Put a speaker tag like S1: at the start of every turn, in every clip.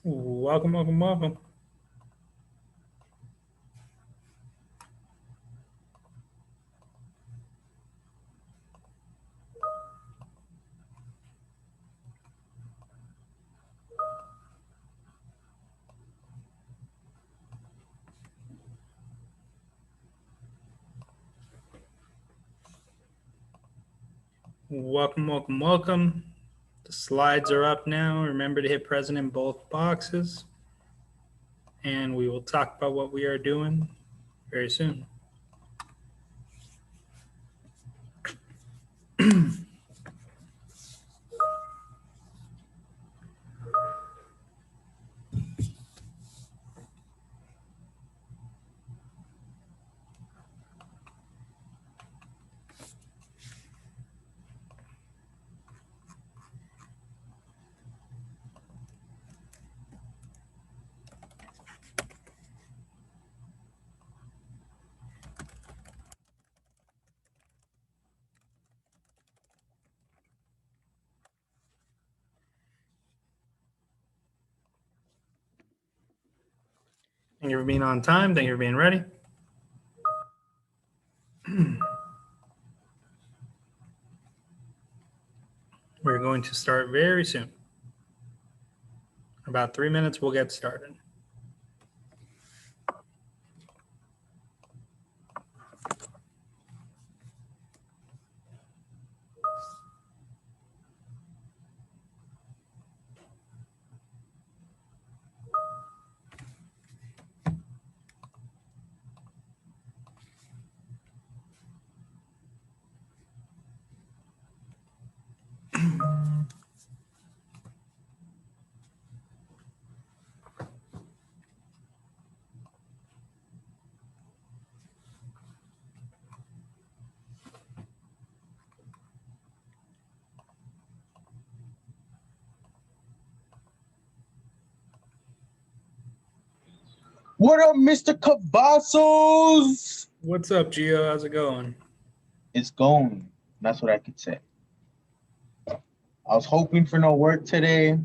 S1: Welcome, welcome, welcome. Welcome, welcome, welcome. The slides are up now. Remember to hit present in both boxes. And we will talk about what we are doing very soon. Thank you for being on time. Thank you for being ready. We're going to start very soon. In about 3 minutes, we'll get started.
S2: What up, Mr. Cavazos?
S1: What's up, Gio? How's it going?
S2: It's going. That's what I could say. I was hoping for no work today,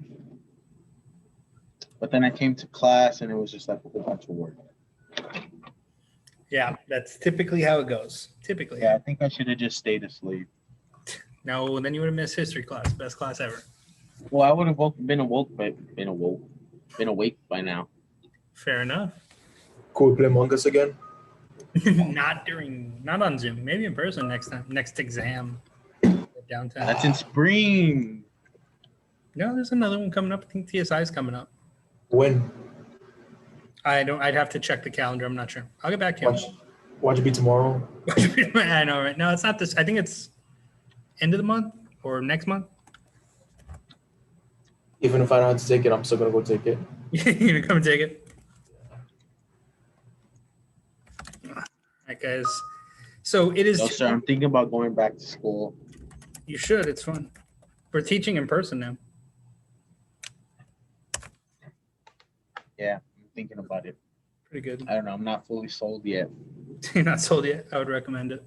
S2: but then I came to class and it was just like a whole bunch of work.
S1: Yeah, that's typically how it goes. Typically.
S2: Yeah, I think I should have just stayed asleep.
S1: No, then you would have missed history class. Best class ever.
S2: Well, I would have been awake by now.
S1: Fair enough.
S3: Could we play Among Us again?
S1: Not on Zoom. Maybe in person next time. Next exam. Downtown.
S2: That's in spring.
S1: No, there's another one coming up. I think TSI is coming up.
S3: When?
S1: I'd have to check the calendar. I'm not sure. I'll get back to you.
S3: Watch it be tomorrow.
S1: I know, right? No, it's not this. I think it's end of the month or next month.
S3: Even if I don't have to take it, I'm still gonna go take it.
S1: You're gonna come and take it. All right, guys. So it is.
S2: No, sir, I'm thinking about going back to school.
S1: You should. It's fun. We're teaching in person now.
S2: Yeah, I'm thinking about it.
S1: Pretty good.
S2: I don't know. I'm not fully sold yet.
S1: You're not sold yet. I would recommend it.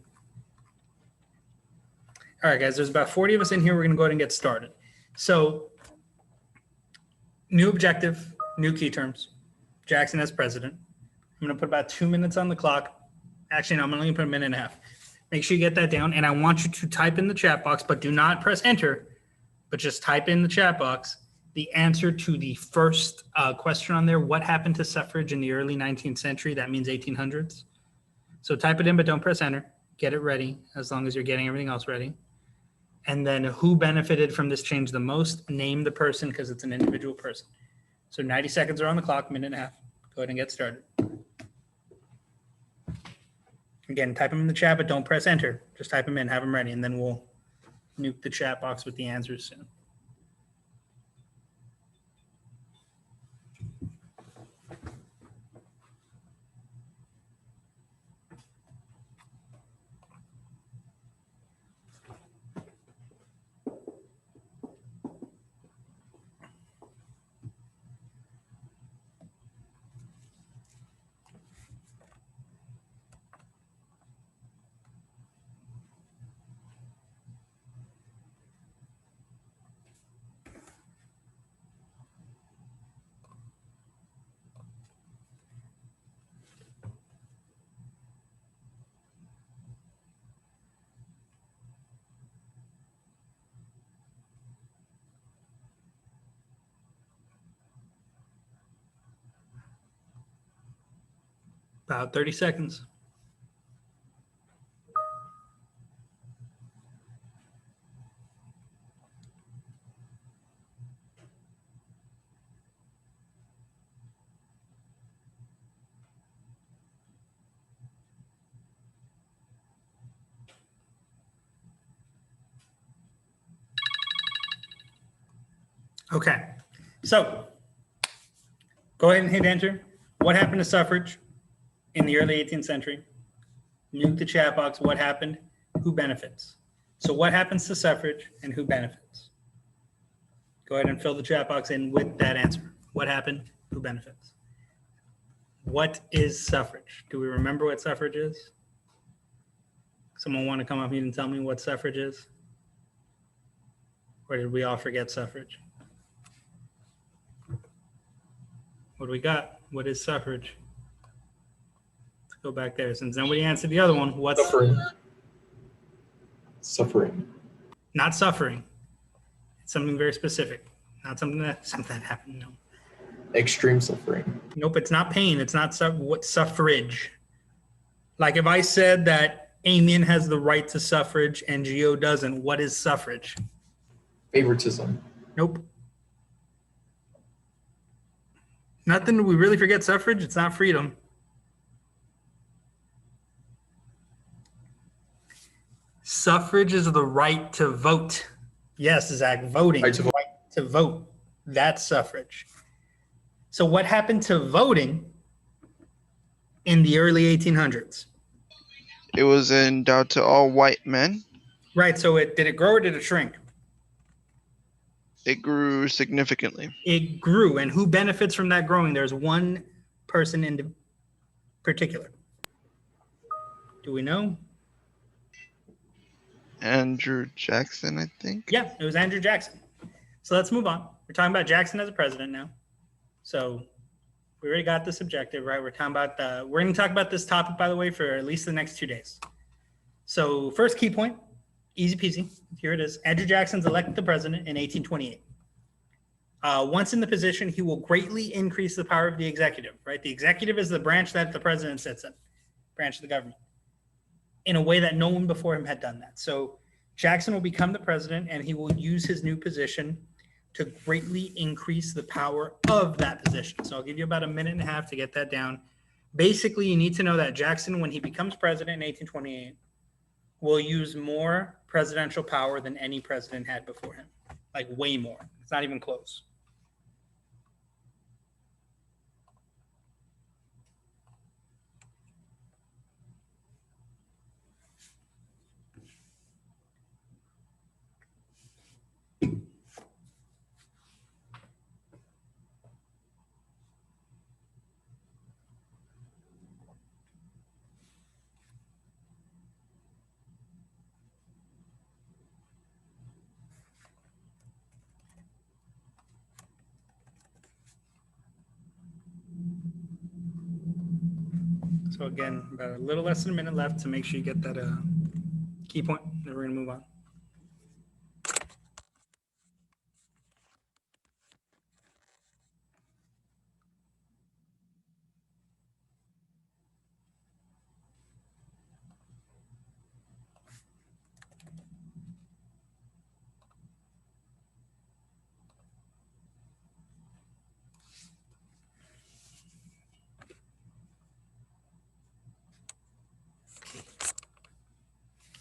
S1: All right, guys. There's about 40 of us in here. We're gonna go ahead and get started. So, new objective, new key terms. Jackson as president. I'm gonna put about 2 minutes on the clock. Actually, no, I'm only gonna put a minute and a half. Make sure you get that down, and I want you to type in the chat box, but do not press enter, but just type in the chat box the answer to the first question on there. What happened to suffrage in the early 19th century? That means 1800s. So type it in, but don't press enter. Get it ready as long as you're getting everything else ready. And then who benefited from this change the most? Name the person because it's an individual person. So 90 seconds are on the clock, minute and a half. Go ahead and get started. Again, type them in the chat, but don't press enter. Just type them in, have them ready, and then we'll nuke the chat box with the answers soon. About 30 seconds. Okay, so go ahead and hit enter. What happened to suffrage in the early 18th century? Nuke the chat box. What happened? Who benefits? So what happens to suffrage and who benefits? Go ahead and fill the chat box in with that answer. What happened? Who benefits? What is suffrage? Do we remember what suffrage is? Someone want to come up here and tell me what suffrage is? Or did we all forget suffrage? What do we got? What is suffrage? Let's go back there. Since nobody answered the other one, what's
S3: Suffering. Suffering.
S1: not suffering? It's something very specific. Not something that happened. No.
S3: Extreme suffering.
S1: Nope, it's not pain. It's not what suffrage. Like if I said that Amen has the right to suffrage and Gio doesn't, what is suffrage?
S3: Favoritism.
S1: Nope. Nothing. Do we really forget suffrage? It's not freedom. Suffrage is the right to vote. Yes, Zach, voting.
S3: Right to vote.
S1: Right to vote. That's suffrage. So what happened to voting in the early 1800s?
S4: It was endowed to all white men.
S1: Right. So did it grow or did it shrink?
S4: It grew significantly.
S1: It grew. And who benefits from that growing? There's one person in particular. Do we know?
S4: Andrew Jackson, I think.
S1: Yeah, it was Andrew Jackson. So let's move on. We're talking about Jackson as a president now. So we already got this objective, right? We're talking about we're going to talk about this topic, by the way, for at least the next 2 days. So first key point, easy peasy. Here it is. Andrew Jackson's elected the president in 1828. Once in the position, he will greatly increase the power of the executive, right? The executive is the branch that the president sits in, branch of the government, in a way that no one before him had done that. So Jackson will become the president and he will use his new position to greatly increase the power of that position. So I'll give you about a minute and a half to get that down. Basically, you need to know that Jackson, when he becomes president in 1828, will use more presidential power than any president had before him, like way more. It's not even close. So again, about a little less than a minute left to make sure you get that key point. Then we're gonna move on.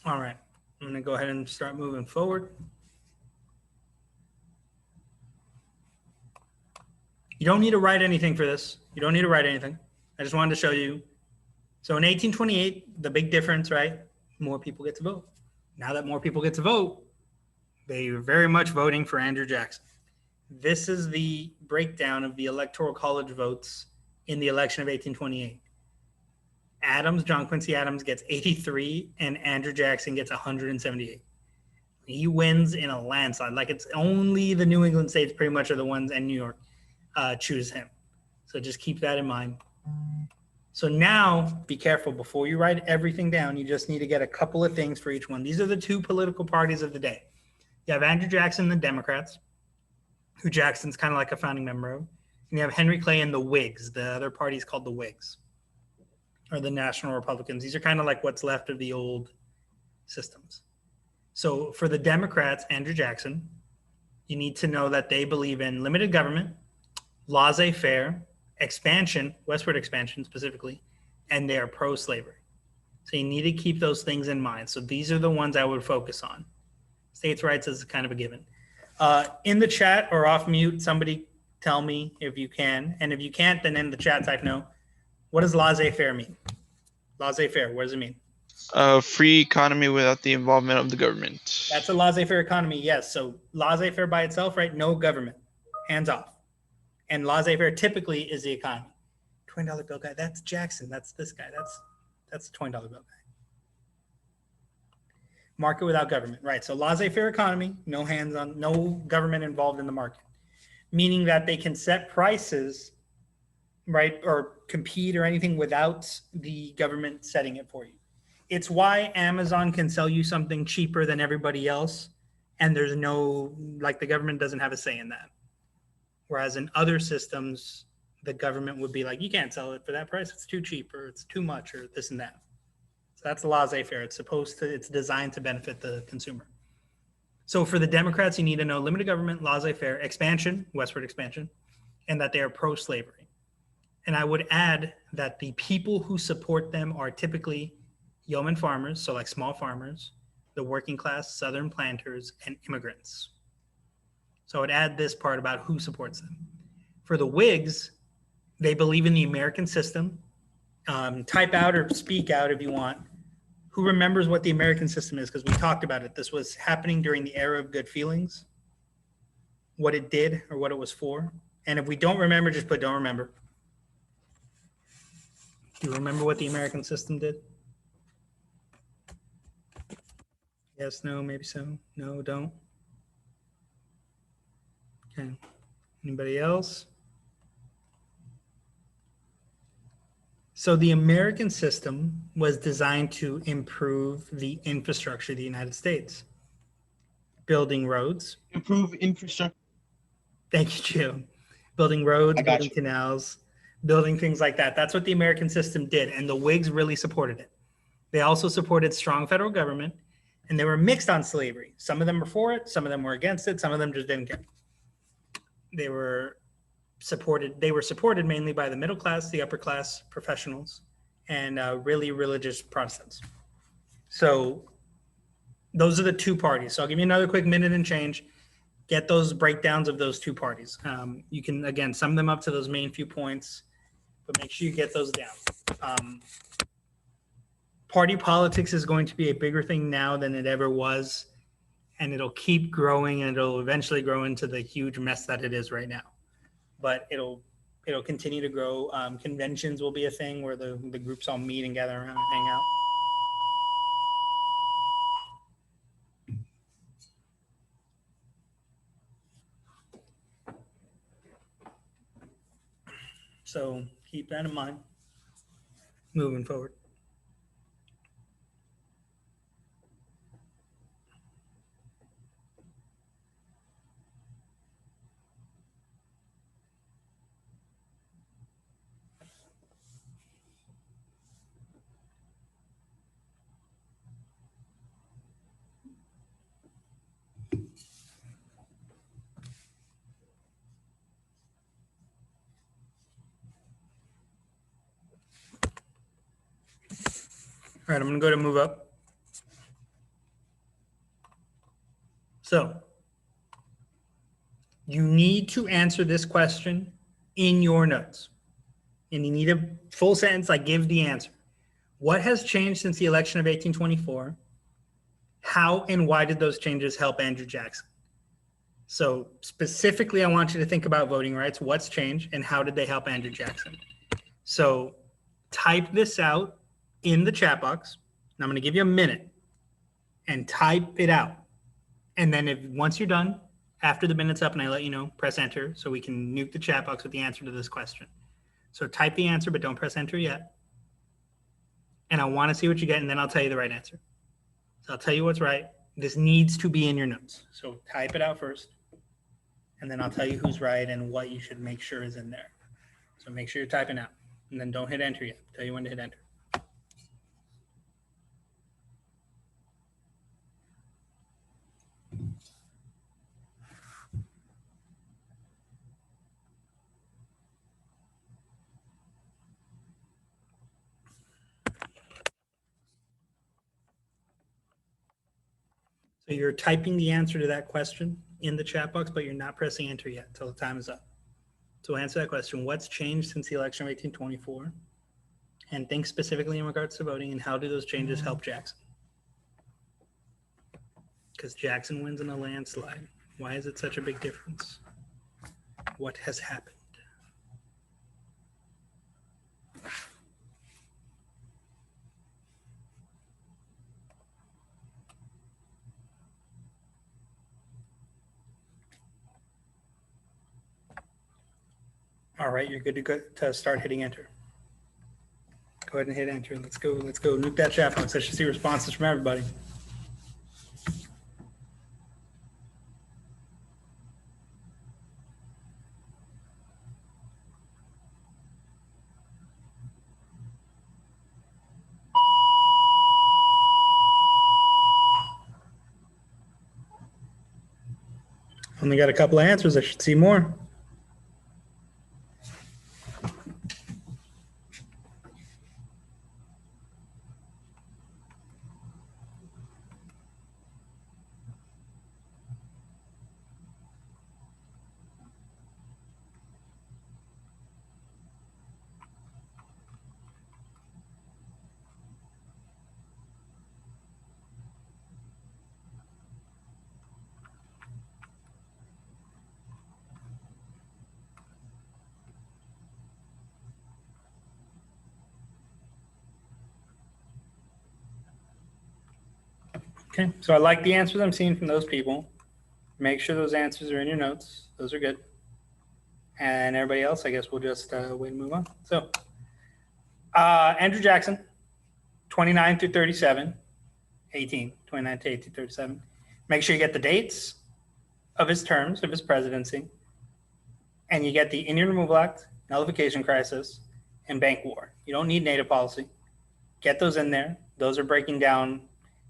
S1: All right, I'm gonna go ahead and start moving forward. You don't need to write anything for this. You don't need to write anything. I just wanted to show you. So in 1828, the big difference, right? More people get to vote. Now that more people get to vote, they are very much voting for Andrew Jackson. This is the breakdown of the Electoral College votes in the election of 1828. John Quincy Adams gets 83 and Andrew Jackson gets 178. He wins in a landslide. Like it's only the New England states pretty much are the ones, and New York choose him. So just keep that in mind. So now be careful before you write everything down. You just need to get a couple of things for each one. These are the two political parties of the day. You have Andrew Jackson, the Democrats, who Jackson's kind of like a founding member of. And you have Henry Clay and the Whigs. The other party is called the Whigs. or the National Republicans. These are kind of like what's left of the old systems. So for the Democrats, Andrew Jackson, you need to know that they believe in limited government, laissez-faire, expansion, westward expansion specifically, and they are pro-slavery. So you need to keep those things in mind. So these are the ones I would focus on. States' rights is kind of a given. In the chat or off mute, somebody tell me if you can. And if you can't, then in the chat type no. What does laissez-faire mean? Laissez-faire, what does it mean?
S4: A free economy without the involvement of the government.
S1: That's a laissez-faire economy, yes. So laissez-faire by itself, right? No government, hands off. And laissez-faire typically is the economy. $20 bill guy, that's Jackson. That's this guy. That's the $20 bill guy. Market without government, right? So laissez-faire economy, no hands on, no government involved in the market, meaning that they can set prices, right, or compete or anything without the government setting it for you. It's why Amazon can sell you something cheaper than everybody else, and there's no, like, the government doesn't have a say in that. Whereas in other systems, the government would be like, you can't sell it for that price. It's too cheap, or it's too much, or this and that. So that's laissez-faire. It's designed to benefit the consumer. So for the Democrats, you need to know limited government, laissez-faire, expansion, westward expansion, and that they are pro-slavery. And I would add that the people who support them are typically yeoman farmers, so like small farmers, the working class, southern planters, and immigrants. So I would add this part about who supports them. For the Whigs, they believe in the American system. Type out or speak out if you want. Who remembers what the American system is? Because we talked about it. This was happening during the era of good feelings, what it did or what it was for. And if we don't remember, just put don't remember. Do you remember what the American system did? Yes, no, maybe so. No, don't. Okay. Anybody else? So the American system was designed to improve the infrastructure of the United States. Building roads.
S2: Improve infrastructure.
S1: Thank you, Jim. Building roads,
S2: I got
S1: building
S2: you.
S1: canals, building things like that. That's what the American system did, and the Whigs really supported it. They also supported strong federal government, and they were mixed on slavery. Some of them were for it, some of them were against it, some of them just didn't care. They were supported mainly by the middle class, the upper class, professionals, and really religious Protestants. So those are the two parties. So I'll give you another quick minute and change. Get those breakdowns of those two parties. You can, again, sum them up to those main few points, but make sure you get those down. Party politics is going to be a bigger thing now than it ever was, and it'll keep growing, and it'll eventually grow into the huge mess that it is right now. But it'll continue to grow. Conventions will be a thing where the groups all meet and gather around and hang out. So keep that in mind moving forward. All right, I'm going to go to move up. So you need to answer this question in your notes. And you need a full sentence, like give the answer. What has changed since the election of 1824? How and why did those changes help Andrew Jackson? So specifically, I want you to think about voting rights. What's changed and how did they help Andrew Jackson? So type this out in the chat box. And I'm going to give you a minute and type it out. And then once you're done, after the minute's up and I let you know, press enter so we can nuke the chat box with the answer to this question. So type the answer, but don't press enter yet. And I want to see what you get, and then I'll tell you the right answer. So I'll tell you what's right. This needs to be in your notes. So type it out first, and then I'll tell you who's right and what you should make sure is in there. So make sure you're typing out, and then don't hit enter yet. I'll tell you when to hit enter. So you're typing the answer to that question in the chat box, but you're not pressing enter yet until the time is up. So answer that question. What's changed since the election of 1824? And think specifically in regards to voting, and how do those changes help Jackson? Because Jackson wins in a landslide. Why is it such a big difference? What has happened? All right, you're good to go to start hitting enter. Go ahead and hit enter. Let's go. Let's go. Nuke that chat box. I should see responses from everybody. Only got a couple of answers. I should see more. Okay, so I like the answers I'm seeing from those people. Make sure those answers are in your notes. Those are good. And everybody else, I guess we'll just wait and move on. So Andrew Jackson, 29 through 37, 29 to 18, 37. Make sure you get the dates of his terms, of his presidency, and you get the Indian Removal Act, Nullification Crisis, and Bank War. You don't need native policy. Get those in there. Those are breaking down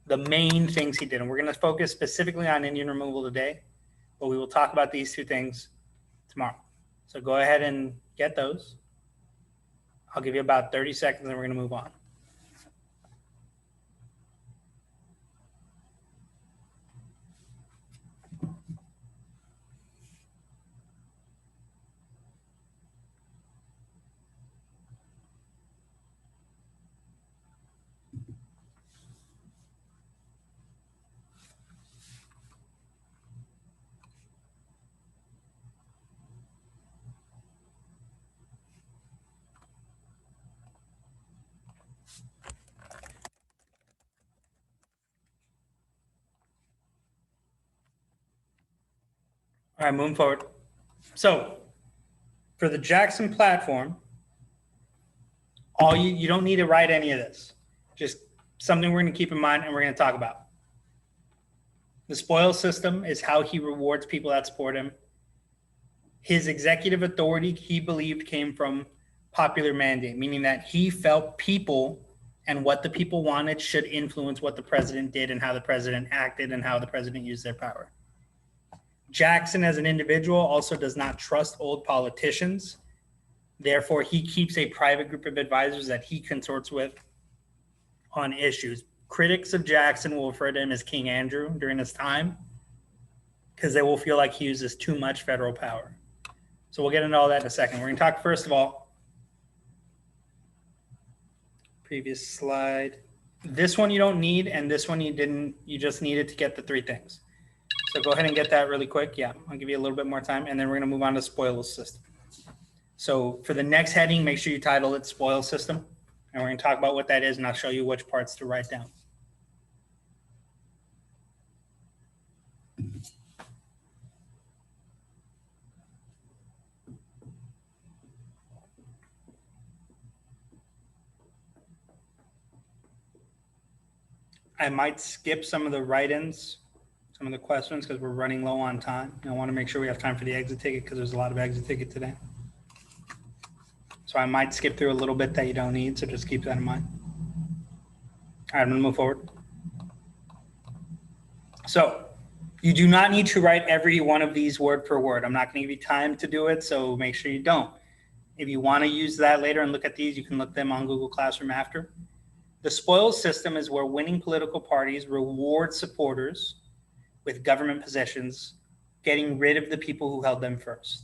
S1: the main things he did. And we're going to focus specifically on Indian removal today, but we will talk about these two things tomorrow. So go ahead and get those. I'll give you about 30 seconds and we're going to move on. All right, moving forward. So for the Jackson platform, all you don't need to write any of this. Just something we're going to keep in mind and we're going to talk about. The spoils system is how he rewards people that support him. His executive authority, he believed, came from popular mandate, meaning that he felt people and what the people wanted should influence what the president did and how the president acted and how the president used their power. Jackson, as an individual, also does not trust old politicians. Therefore, he keeps a private group of advisors that he consorts with on issues. Critics of Jackson will refer to him as King Andrew during his time because they will feel like he uses too much federal power. So we'll get into all that in a second. We're going to talk first of all, previous slide. This one you don't need, and this one you didn't. You just needed to get the three things. So go ahead and get that really quick. Yeah, I'll give you a little bit more time, and then we're going to move on to spoils system. So for the next heading, make sure you title it spoils system, and we're going to talk about what that is, and I'll show you which parts to write down. I might skip some of the write-ins, some of the questions, because we're running low on time. I want to make sure we have time for the exit ticket because there's a lot of exit ticket today. So I might skip through a little bit that you don't need, so just keep that in mind. All right, I'm going to move forward. So you do not need to write every one of these word for word. I'm not going to give you time to do it, so make sure you don't. If you want to use that later and look at these, you can look them on Google Classroom after. The spoils system is where winning political parties reward supporters with government positions, getting rid of the people who held them first.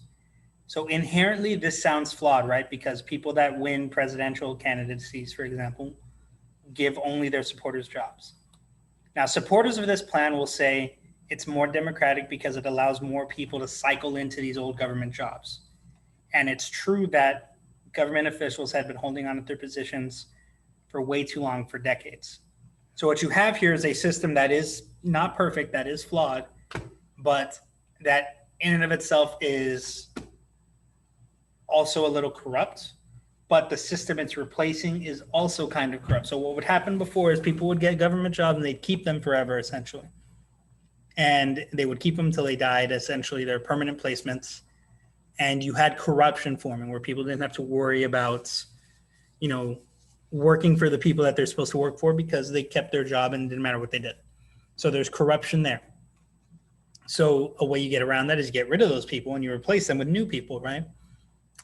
S1: So inherently, this sounds flawed, right? Because people that win presidential candidacies, for example, give only their supporters jobs. Now, supporters of this plan will say it's more democratic because it allows more people to cycle into these old government jobs. And it's true that government officials had been holding on to their positions for way too long, for decades. So what you have here is a system that is not perfect, that is flawed, but that in and of itself is also a little corrupt. But the system it's replacing is also kind of corrupt. So what would happen before is people would get government jobs and they'd keep them forever, essentially. And they would keep them until they died. Essentially, they're permanent placements. And you had corruption forming where people didn't have to worry about, working for the people that they're supposed to work for because they kept their job and it didn't matter what they did. So there's corruption there. So a way you get around that is you get rid of those people and you replace them with new people, right?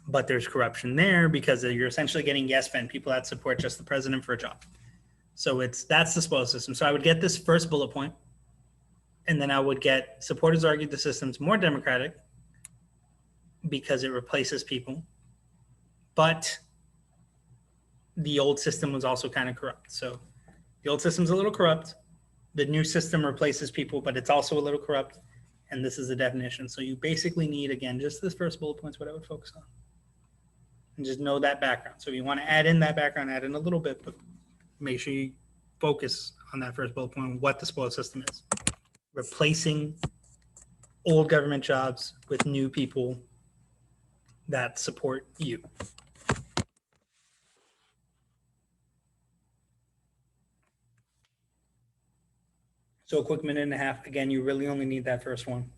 S1: But there's corruption there because you're essentially getting yes men, people that support just the president for a job. So that's the spoil system. So I would get this first bullet point, and then I would get supporters argued the system's more democratic because it replaces people, but the old system was also kind of corrupt. So the old system's a little corrupt. The new system replaces people, but it's also a little corrupt. And this is the definition. So you basically need, again, just this first bullet point is what I would focus on. And just know that background. So if you want to add in that background, add in a little bit, but make sure you focus on that first bullet point, what the spoil system is. Replacing old government jobs with new people that support you. So a quick minute and a half. Again, you really only need that first one.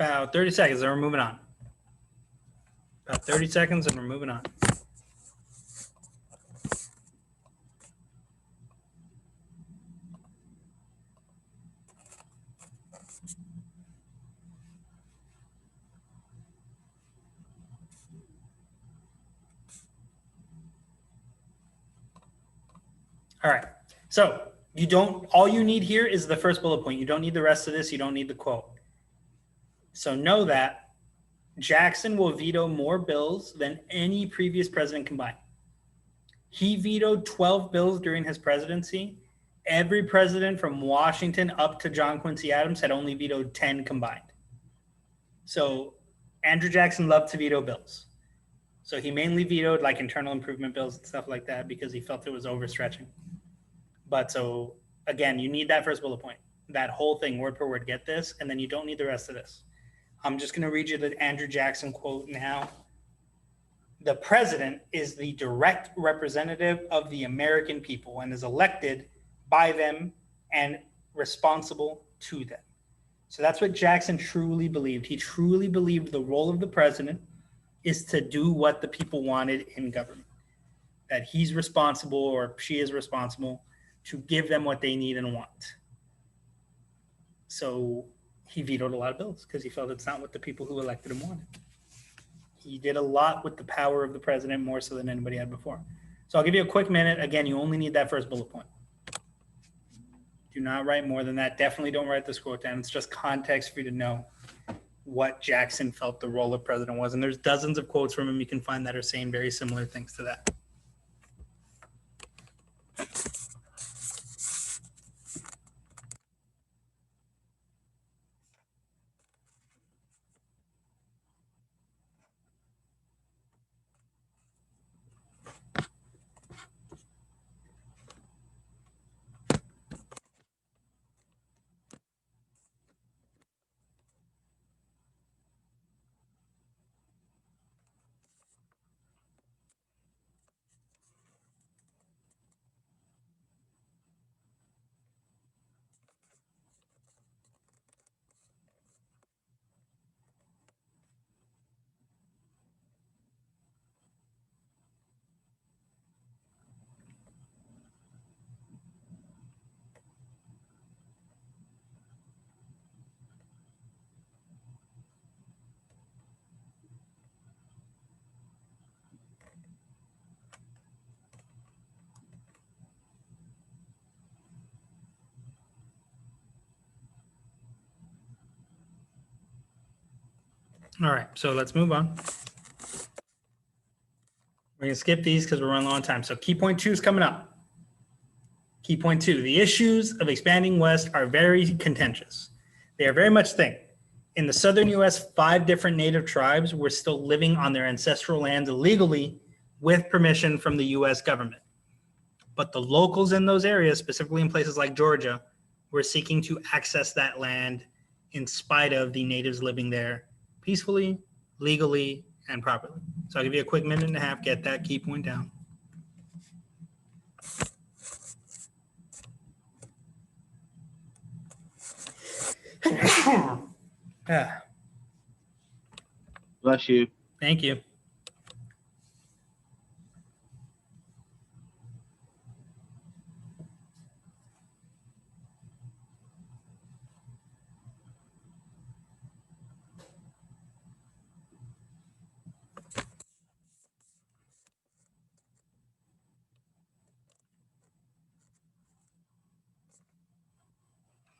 S1: About 30 seconds and we're moving on. About 30 seconds and we're moving on. All right. So all you need here is the first bullet point. You don't need the rest of this. You don't need the quote. So know that Jackson will veto more bills than any previous president combined. He vetoed 12 bills during his presidency. Every president from Washington up to John Quincy Adams had only vetoed 10 combined. So Andrew Jackson loved to veto bills. So he mainly vetoed like internal improvement bills and stuff like that because he felt it was overstretching. But so again, you need that first bullet point, that whole thing word per word, get this, and then you don't need the rest of this. I'm just going to read you the Andrew Jackson quote now. The president is the direct representative of the American people and is elected by them and responsible to them. So that's what Jackson truly believed. He truly believed the role of the president is to do what the people wanted in government, that he's responsible or she is responsible to give them what they need and want. So he vetoed a lot of bills because he felt it's not what the people who elected him wanted. He did a lot with the power of the president, more so than anybody had before. So I'll give you a quick minute. Again, you only need that first bullet point. Do not write more than that. Definitely don't write this quote down. It's just context for you to know what Jackson felt the role of president was. And there's dozens of quotes from him you can find that are saying very similar things to that. All right, so let's move on. We're gonna skip these because we're running low on time. So key point 2 is coming up. Key point 2, the issues of expanding west are very contentious. They are very much thing. In the southern US, 5 different native tribes were still living on their ancestral lands illegally with permission from the US government. But the locals in those areas, specifically in places like Georgia, were seeking to access that land in spite of the natives living there peacefully, legally, and properly. So I'll give you a quick minute and a half, get that key point down. Ah,
S2: Bless you.
S1: thank you.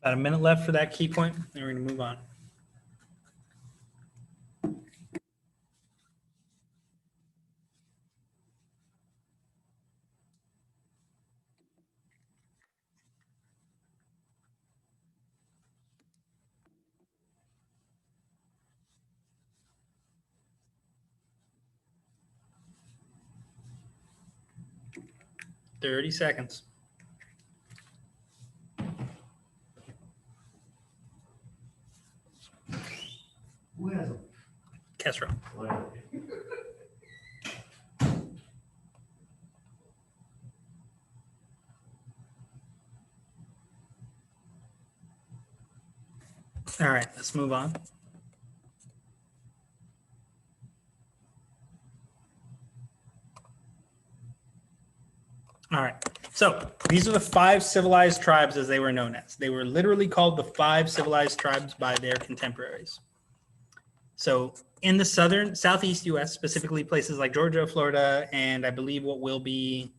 S1: About a minute left for that key point, then we're going to move on. Thirty seconds. Kesra. All right, let's move on. All right, so these are the 5 civilized tribes as they were known as. They were literally called the 5 civilized tribes by their contemporaries. So in the southeast US, specifically places like Georgia, Florida, and I believe what will be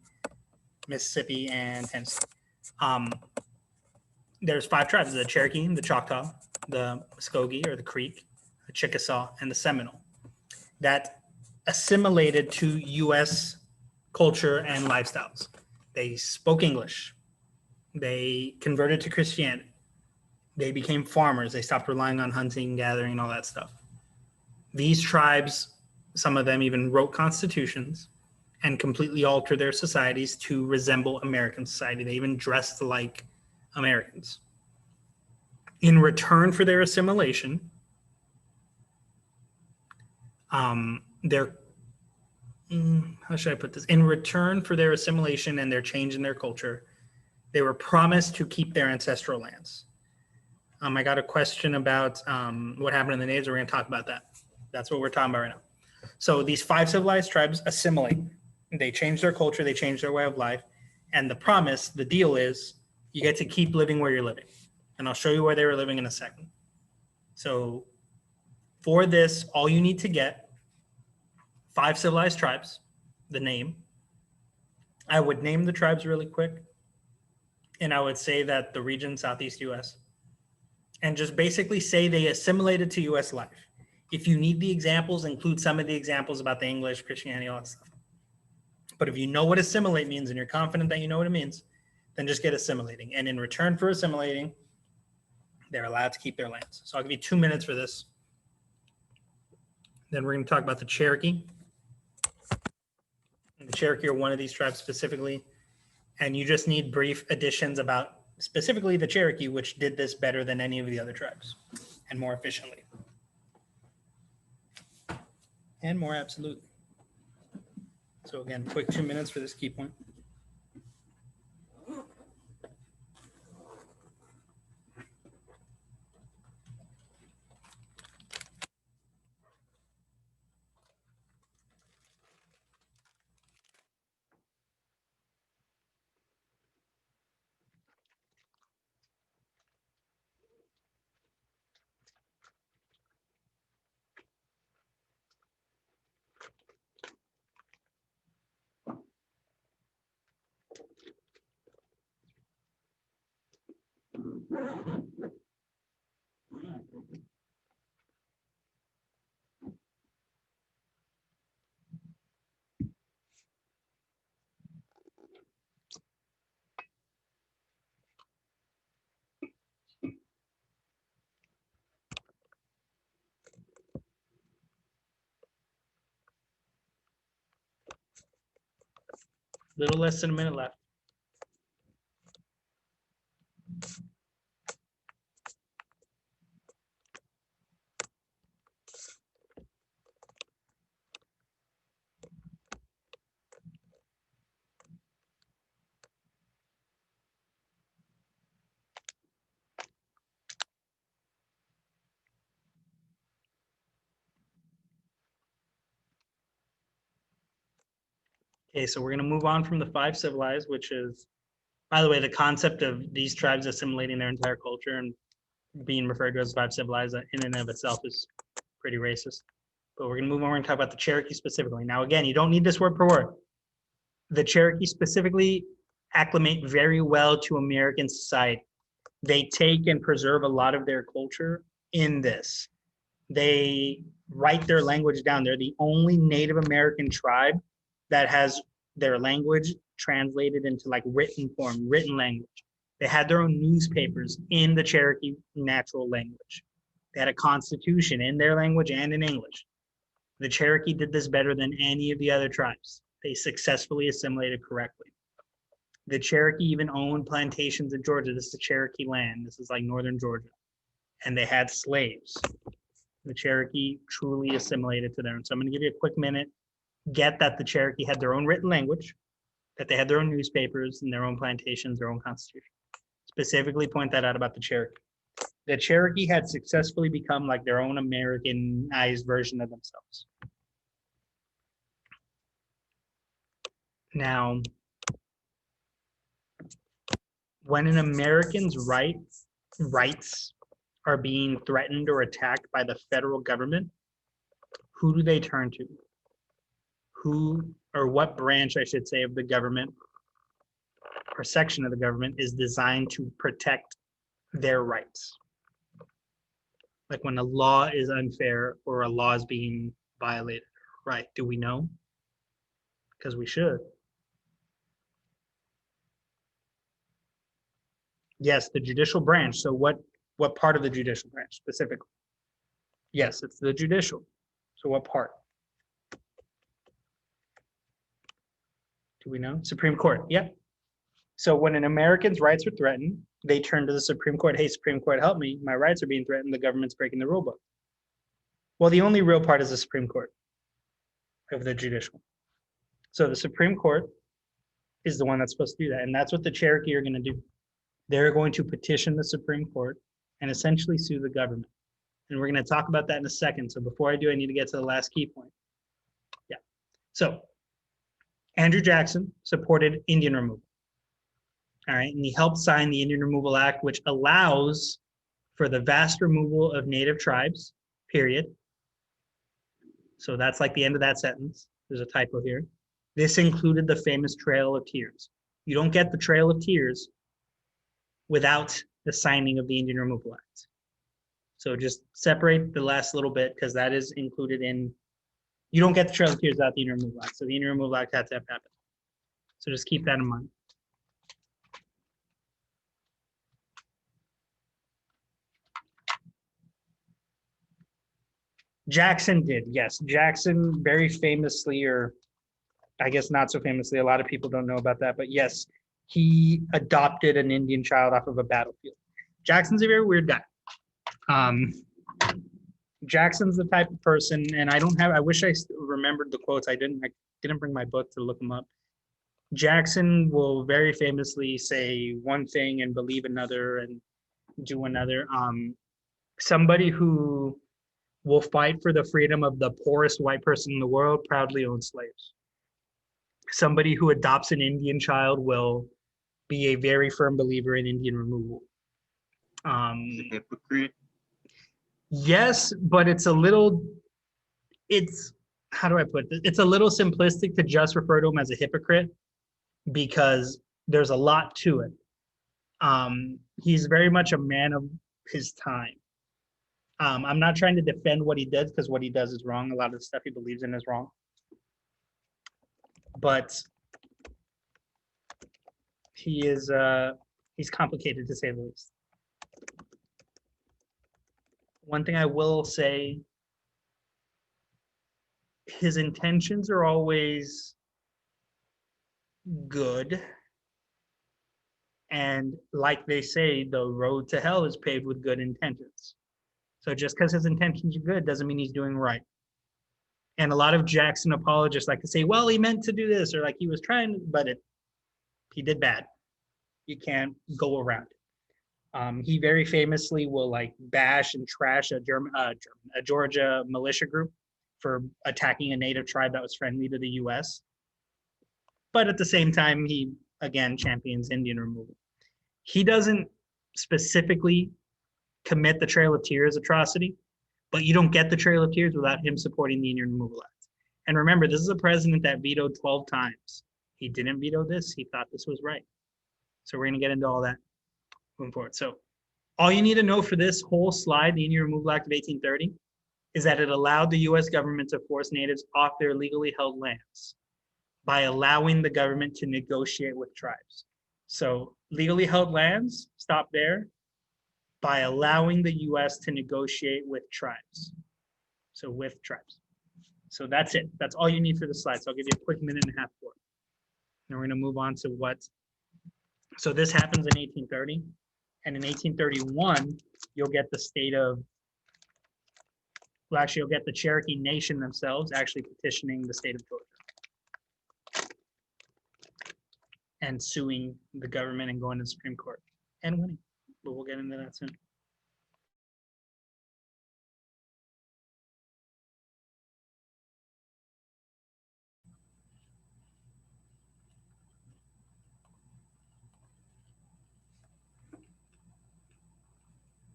S1: Mississippi and Tennessee. There's 5 tribes: the Cherokee, the Choctaw, the Muskogee or the Creek, the Chickasaw, and the Seminole that assimilated to US culture and lifestyles. They spoke English. They converted to Christianity. They became farmers. They stopped relying on hunting, gathering, and all that stuff. These tribes, some of them even wrote constitutions and completely altered their societies to resemble American society. They even dressed like Americans. In return for their assimilation, how should I put this? In return for their assimilation and their change in their culture, they were promised to keep their ancestral lands. I got a question about what happened in the natives. We're going to talk about that. That's what we're talking about right now. So these 5 civilized tribes assimilate. They change their culture. They change their way of life. And the promise, the deal is you get to keep living where you're living. And I'll show you where they were living in a second. So for this, all you need to get 5 civilized tribes, the name. I would name the tribes really quick. And I would say that the region, Southeast US, and just basically say they assimilated to US life. If you need the examples, include some of the examples about the English, Christianity, all that stuff. But if you know what assimilate means and you're confident that you know what it means, then just get assimilating. And in return for assimilating, they're allowed to keep their lands. So I'll give you 2 minutes for this. Then we're going to talk about the Cherokee. And the Cherokee are one of these tribes specifically. And you just need brief additions about specifically the Cherokee, which did this better than any of the other tribes and more efficiently. And more absolutely. So again, quick 2 minutes for this key point. Little less than a minute left. Okay, so we're going to move on from the five civilized, which is, by the way, the concept of these tribes assimilating their entire culture and being referred to as five civilized in and of itself is pretty racist. But we're going to move on. We're going to talk about the Cherokee specifically. Now, again, you don't need this word per word. The Cherokee specifically acclimate very well to American society. They take and preserve a lot of their culture in this. They write their language down. They're the only Native American tribe that has their language translated into like written form, written language. They had their own newspapers in the Cherokee natural language. They had a constitution in their language and in English. The Cherokee did this better than any of the other tribes. They successfully assimilated correctly. The Cherokee even owned plantations in Georgia. This is Cherokee land. This is like northern Georgia. And they had slaves. The Cherokee truly assimilated to them. So I'm going to give you a quick minute. Get that the Cherokee had their own written language, that they had their own newspapers and their own plantations, their own constitution. Specifically point that out about the Cherokee. The Cherokee had successfully become like their own Americanized version of themselves. Now, when an American's rights are being threatened or attacked by the federal government, who do they turn to? Who, or what branch, I should say, of the government or section of the government is designed to protect their rights? Like when a law is unfair or a law is being violated, right? Do we know? Because we should. Yes, the judicial branch. So what part of the judicial branch specifically? Yes, it's the judicial. So what part? Do we know? Supreme Court. Yep. So when an American's rights are threatened, they turn to the Supreme Court. Hey, Supreme Court, help me. My rights are being threatened. The government's breaking the rule book. Well, the only real part is the Supreme Court of the judicial. So the Supreme Court is the one that's supposed to do that. And that's what the Cherokee are going to do. They're going to petition the Supreme Court and essentially sue the government. And we're going to talk about that in a second. So before I do, I need to get to the last key point. Yeah. So Andrew Jackson supported Indian removal. All right. And he helped sign the Indian Removal Act, which allows for the vast removal of native tribes, period. So that's like the end of that sentence. There's a typo here. This included the famous Trail of Tears. You don't get the Trail of Tears without the signing of the Indian Removal Act. So just separate the last little bit because that is included in, you don't get the Trail of Tears without the Indian Removal Act. So the Indian Removal Act had to have happened. So just keep that in mind. Jackson did, yes. Jackson very famously, or I guess not so famously, a lot of people don't know about that, but yes, he adopted an Indian child off of a battlefield. Jackson's a very weird guy. Jackson's the type of person, and I wish I remembered the quotes. I didn't bring my book to look them up. Jackson will very famously say one thing and believe another and do another. Somebody who will fight for the freedom of the poorest white person in the world proudly owns slaves. Somebody who adopts an Indian child will be a very firm believer in Indian removal.
S2: Hypocrite.
S1: Yes, but it's how do I put this? It's a little simplistic to just refer to him as a hypocrite because there's a lot to it. He's very much a man of his time. I'm not trying to defend what he does because what he does is wrong. A lot of the stuff he believes in is wrong. But he's complicated to say the least. One thing I will say, his intentions are always good. And like they say, the road to hell is paved with good intentions. So just because his intentions are good doesn't mean he's doing right. And a lot of Jackson apologists like to say, well, he meant to do this, or like he was trying, but he did bad. You can't go around it. He very famously will like bash and trash a Georgia militia group for attacking a native tribe that was friendly to the U.S. But at the same time, he again champions Indian removal. He doesn't specifically commit the Trail of Tears atrocity, but you don't get the Trail of Tears without him supporting the Indian Removal Act. And remember, this is a president that vetoed 12 times. He didn't veto this. He thought this was right. So we're going to get into all that moving forward. So all you need to know for this whole slide, the Indian Removal Act of 1830, is that it allowed the U.S. government to force natives off their legally held lands by allowing the government to negotiate with tribes. So legally held lands, stop there, by allowing the U.S. to negotiate with tribes. So with tribes. So that's it. That's all you need for the slide. So I'll give you a quick minute and a half for it. And we're going to move on to what. So this happens in 1830. And in 1831, you'll get the state of, well, actually, you'll get the Cherokee Nation themselves actually petitioning the state of Georgia and suing the government and going to the Supreme Court and winning. But we'll get into that soon.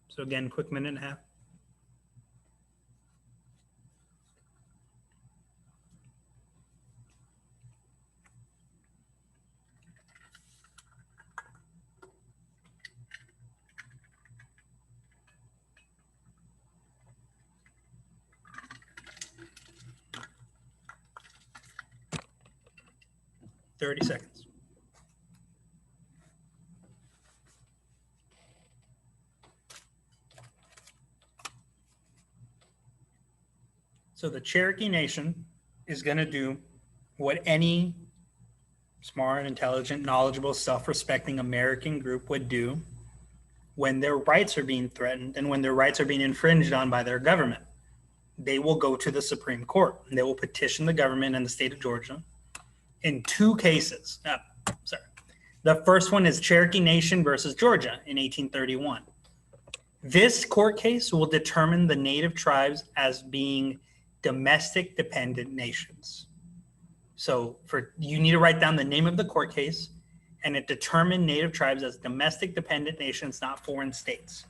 S1: So again, quick minute and a half. Thirty seconds. So the Cherokee Nation is going to do what any smart, intelligent, knowledgeable, self-respecting American group would do when their rights are being threatened and when their rights are being infringed on by their government. They will go to the Supreme Court and they will petition the government in the state of Georgia in two cases. The first one is Cherokee Nation versus Georgia in 1831. This court case will determine the native tribes as being domestic dependent nations. So you need to write down the name of the court case, and it determined native tribes as domestic dependent nations, not foreign states,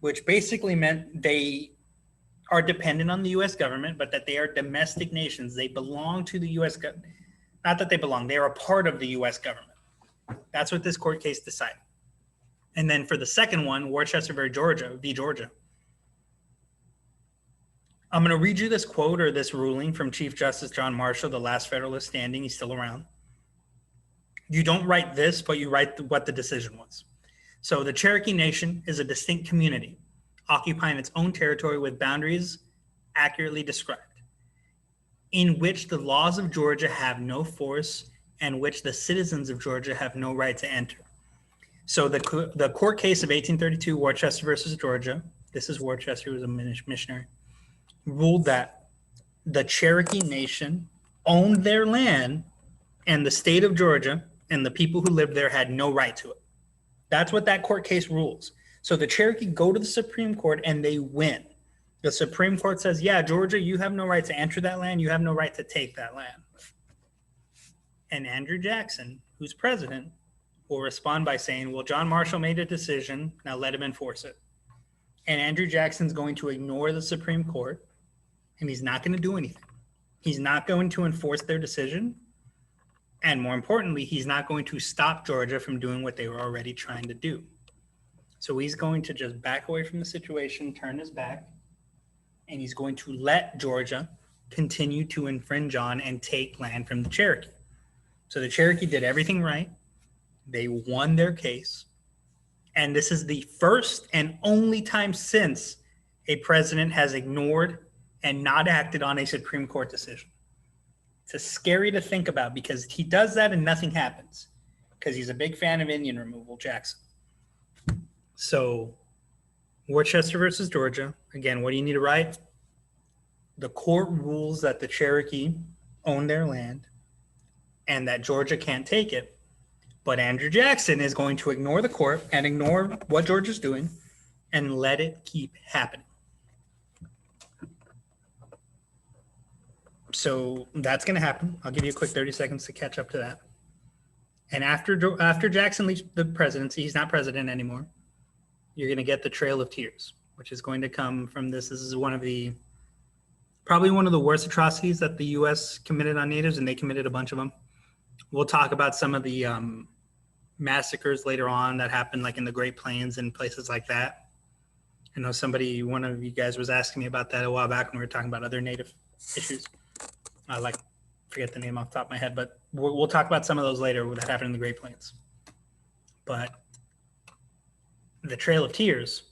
S1: which basically meant they are dependent on the U.S. government, but that they are domestic nations. They belong to the U.S. government. Not that they belong, they are a part of the U.S. government. That's what this court case decided. And then for the second one, Worcester v. Georgia, I'm going to read you this quote or this ruling from Chief Justice John Marshall, the last Federalist standing. He's still around. You don't write this, but you write what the decision was. So the Cherokee Nation is a distinct community, occupying its own territory with boundaries accurately described, in which the laws of Georgia have no force and which the citizens of Georgia have no right to enter. So the court case of 1832, Worcester versus Georgia, this is Worcester, who was a missionary, ruled that the Cherokee Nation owned their land and the state of Georgia and the people who lived there had no right to it. That's what that court case rules. So the Cherokee go to the Supreme Court and they win. The Supreme Court says, yeah, Georgia, you have no right to enter that land. You have no right to take that land. And Andrew Jackson, who's president, will respond by saying, well, John Marshall made a decision. Now let him enforce it. And Andrew Jackson's going to ignore the Supreme Court, and he's not going to do anything. He's not going to enforce their decision. And more importantly, he's not going to stop Georgia from doing what they were already trying to do. So he's going to just back away from the situation, turn his back, and he's going to let Georgia continue to infringe on and take land from the Cherokee. So the Cherokee did everything right. They won their case. And this is the first and only time since a president has ignored and not acted on a Supreme Court decision. It's scary to think about because he does that and nothing happens because he's a big fan of Indian removal, Jackson. So Worcester versus Georgia. Again, what do you need to write? The court rules that the Cherokee own their land and that Georgia can't take it. But Andrew Jackson is going to ignore the court and ignore what Georgia's doing and let it keep happening. So that's going to happen. I'll give you a quick 30 seconds to catch up to that. And after Jackson leaves the presidency, he's not president anymore. You're going to get the Trail of Tears, which is going to come from this. This is probably one of the worst atrocities that the U.S. committed on natives, and they committed a bunch of them. We'll talk about some of the massacres later on that happened, like in the Great Plains and places like that. I know one of you guys was asking me about that a while back when we were talking about other native issues. I forget the name off the top of my head, but we'll talk about some of those later that happened in the Great Plains. But the Trail of Tears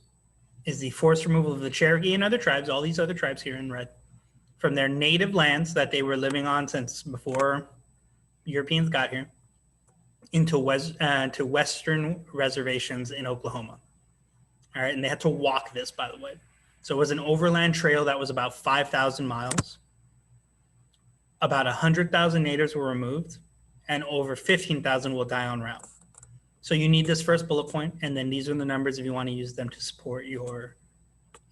S1: is the forced removal of the Cherokee and other tribes, all these other tribes here in red, from their native lands that they were living on since before Europeans got here, into Western reservations in Oklahoma. All right, and they had to walk this, by the way. So it was an overland trail that was about 5,000 miles. About 100,000 natives were removed, and over 15,000 will die en route. So you need this first bullet point, and then these are the numbers if you want to use them to support your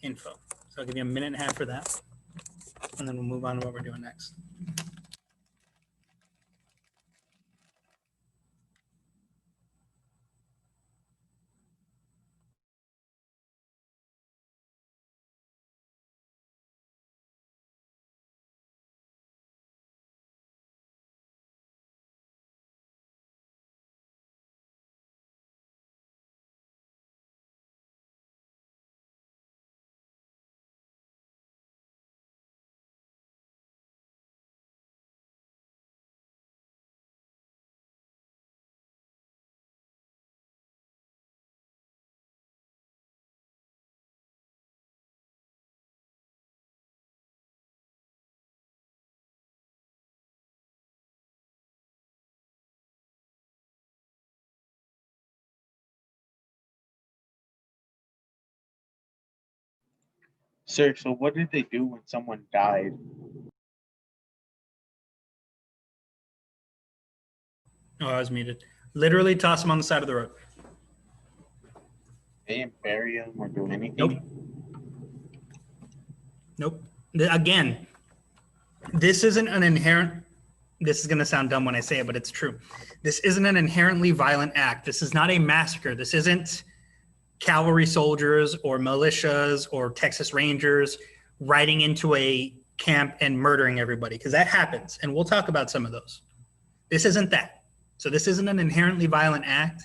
S1: info. So I'll give you a minute and a half for that, and then we'll move on to what we're doing next.
S2: Sir, so what did they do when someone died?
S1: Oh, I was muted. Literally toss them on the side of the road.
S2: They didn't bury them or do anything?
S1: Nope. Nope. Again, this isn't an inherent, this is going to sound dumb when I say it, but it's true. This isn't an inherently violent act. This is not a massacre. This isn't cavalry soldiers or militias or Texas Rangers riding into a camp and murdering everybody, because that happens. And we'll talk about some of those. This isn't that. So this isn't an inherently violent act,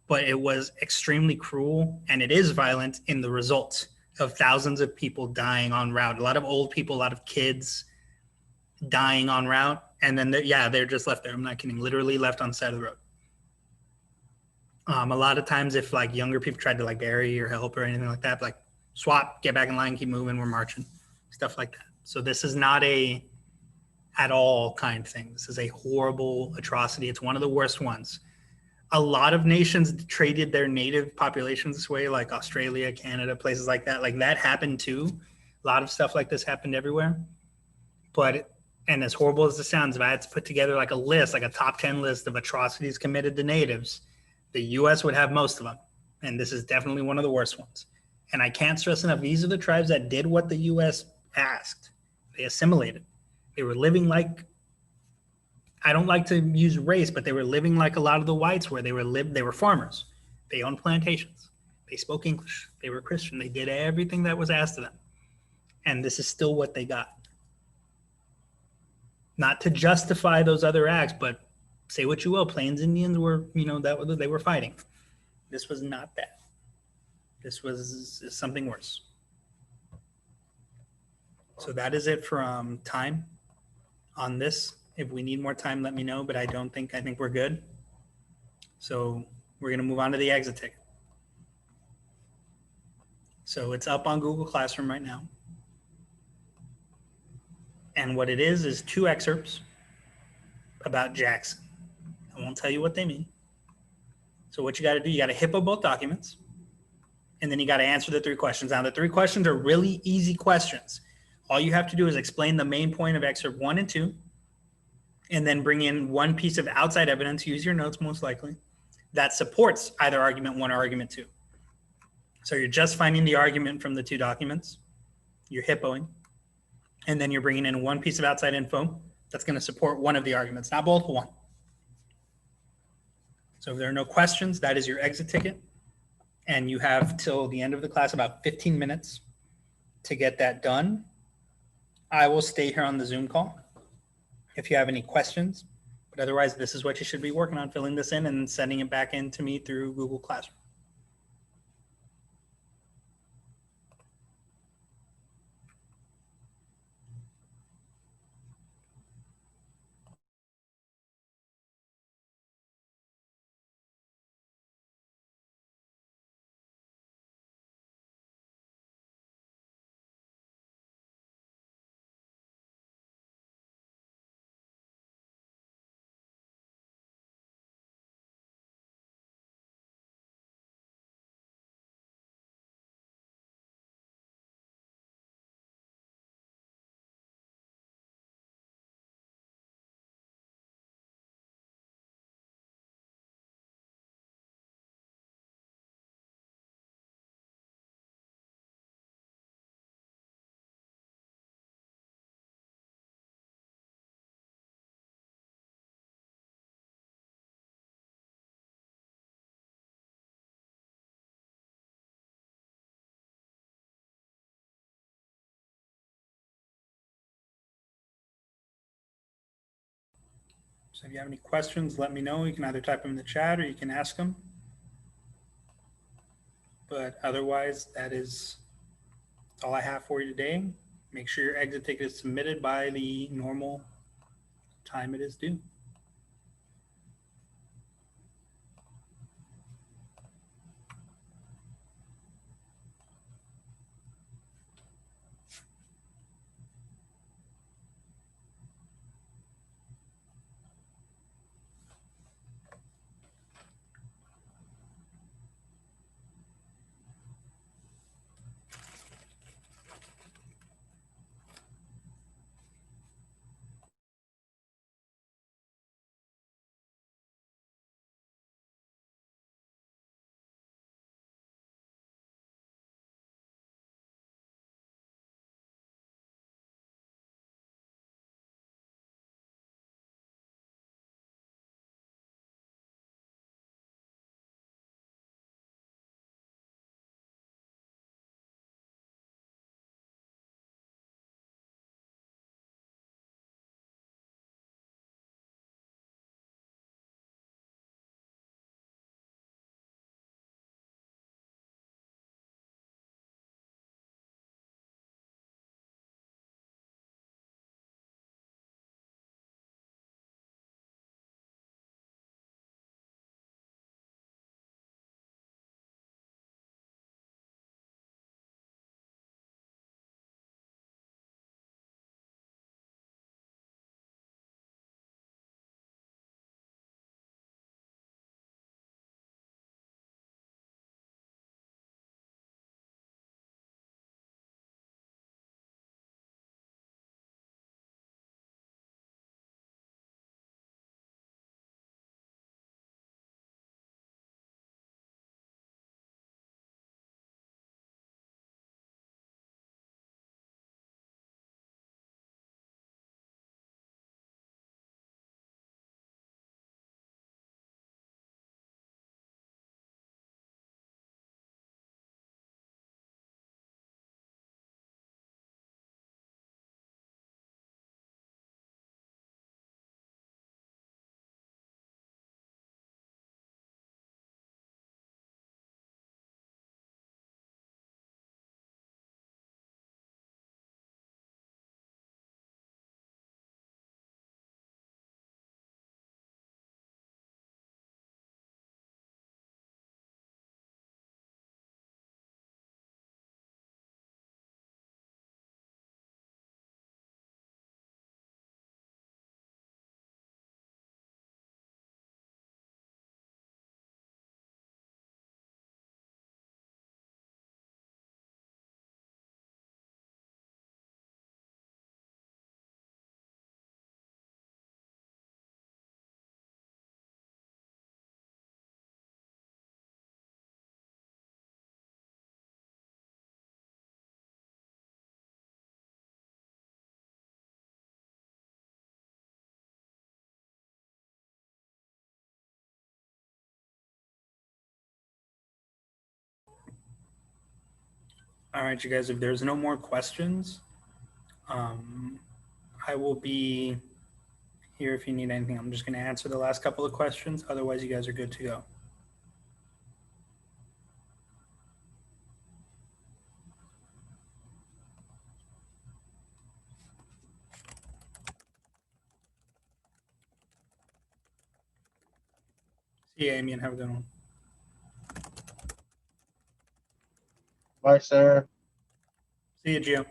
S1: but it was extremely cruel, and it is violent in the result of thousands of people dying en route. A lot of old people, a lot of kids dying en route. And then, they're just left there. I'm not kidding. Literally left on the side of the road. A lot of times if like younger people tried to like bury or help or anything like that, like swap, get back in line, keep moving, we're marching, stuff like that. So this is not a at all kind thing. This is a horrible atrocity. It's one of the worst ones. A lot of nations traded their native populations this way, like Australia, Canada, places like that. Like that happened too. A lot of stuff like this happened everywhere. And as horrible as it sounds, if I had to put together like a list, like a top 10 list of atrocities committed to natives, the U.S. would have most of them. And this is definitely one of the worst ones. And I can't stress enough, these are the tribes that did what the U.S. asked. They assimilated. They were living like, I don't like to use race, but they were living like a lot of the whites were. They were farmers. They owned plantations. They spoke English. They were Christian. They did everything that was asked of them. And this is still what they got. Not to justify those other acts, but say what you will, Plains Indians were, they were fighting. This was not that. This was something worse. So that is it for time on this. If we need more time, let me know, but I think we're good. So we're gonna move on to the exit ticket. So it's up on Google Classroom right now. And what it is 2 excerpts about Jackson. I won't tell you what they mean. So what you got to do, you got to hippo both documents, and then you got to answer the 3 questions. Now, the 3 questions are really easy questions. All you have to do is explain the main point of excerpt 1 and 2, and then bring in one piece of outside evidence, use your notes most likely, that supports either argument 1 or argument 2. So you're just finding the argument from the 2 documents, you're hippoing, and then you're bringing in one piece of outside info that's going to support one of the arguments, not both, one. So if there are no questions, that is your exit ticket. And you have till the end of the class about 15 minutes to get that done. I will stay here on the Zoom call if you have any questions. But otherwise, this is what you should be working on, filling this in and sending it back in to me through Google Classroom. So if you have any questions, let me know. You can either type them in the chat or you can ask them. But otherwise, that is all I have for you today. Make sure your exit ticket is submitted by the normal time it is due. All right, you guys, if there's no more questions, I will be here if you need anything. I'm just going to answer the last couple of questions. Otherwise, you guys are good to go. See you, Amy, and have a good one.
S2: Bye, sir.
S1: See you, Gio.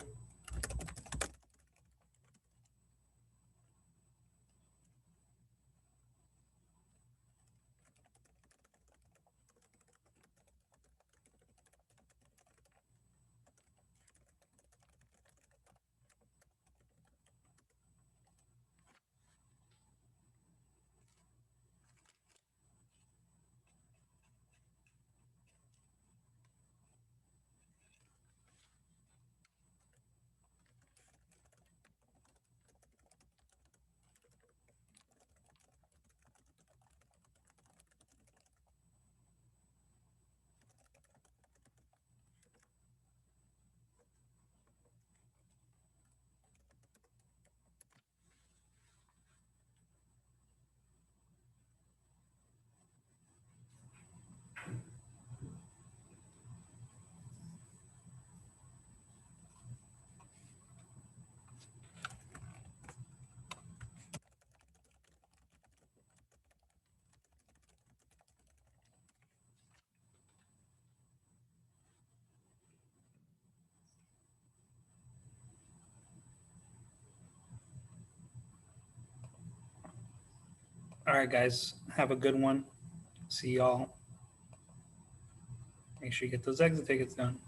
S1: All right, guys, have a good one. See y'all. Make sure you get those exit tickets done.